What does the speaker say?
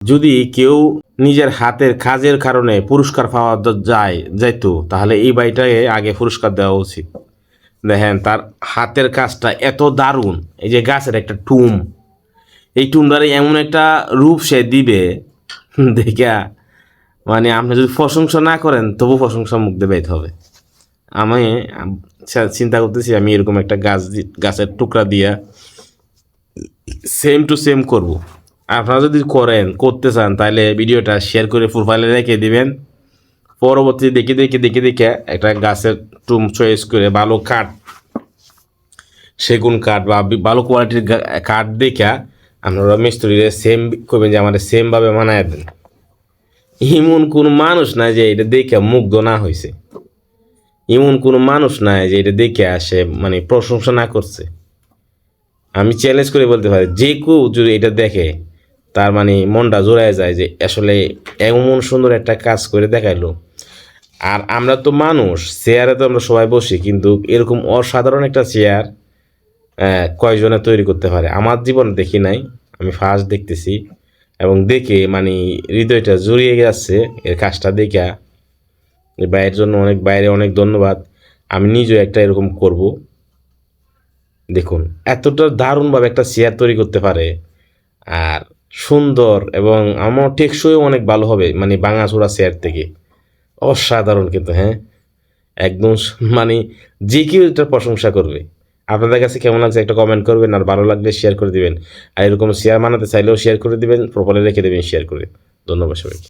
যদি কেউ নিজের হাতের কাজের কারণে পুরস্কার পাওয়া যাইতো তাহলে এই বাড়িটাকে আগে পুরস্কার দেওয়া উচিত। দেখেন তার হাতের কাজটা এত দারুণ, এই যে গাছের একটা টুম, এই টুমটারে এমন একটা রূপ সে দিবে দেখা মানে আপনি যদি প্রশংসা না করেন তবু প্রশংসা মুখ দিয়ে বের হবে। আমি চিন্তা করতেছি আমি এরকম একটা গাছের টুকরা দিয়া সেম টু সেম করব। আপনারা যদি করতে চান তাহলে ভিডিওটা শেয়ার করে প্রোফাইলে রেখে দিবেন। পরবর্তী দেখে একটা গাছের টুম চয়েস করে ভালো কাঠ, সেগুন কাঠ বা ভালো কোয়ালিটির কাঠ দেখা আপনারা মিস্ত্রিরে সেম করবেন যে আমাদের সেমভাবে বানায় দেন। এমন কোনো মানুষ নাই যে এটা দেখে মুগ্ধ না হয়েছে, এমন কোনো মানুষ নাই যে এটা দেখে আসে মানে প্রশংসা না করছে। আমি চ্যালেঞ্জ করে বলতে পারি যে কেউ যদি এটা দেখে তার মানে মনটা জোড়ায় যায় যে আসলে এমন সুন্দর একটা কাজ করে দেখাইলো। আর আমরা তো মানুষ, চেয়ারে তো আমরা সবাই বসি, কিন্তু এরকম অসাধারণ একটা চেয়ার কয়জনে তৈরি করতে পারে আমার জীবনে দেখি নাই, আমি ফার্স্ট দেখতেছি। এবং দেখে মানে হৃদয়টা জড়িয়ে গেছে এর কাজটা দেখা। বাইরের জন্য বাইরে অনেক ধন্যবাদ। আমি নিজেও একটা এরকম করব। দেখুন এতটা দারুণভাবে একটা চেয়ার তৈরি করতে পারে, আর সুন্দর এবং আমার টেকসই অনেক ভালো হবে মানে ভাঙাচোরা চেয়ার থেকে। অসাধারণ কিন্তু, হ্যাঁ একদম মানে যে কেউ এটার প্রশংসা করবে। আপনাদের কাছে কেমন লাগছে একটা কমেন্ট করবেন, আর ভালো লাগলে শেয়ার করে দিবেন। আর এরকম শেয়ার বানাতে চাইলেও শেয়ার করে দিবেন, প্রোফাইলে রেখে দেবেন শেয়ার করে। ধন্যবাদ সবাইকে।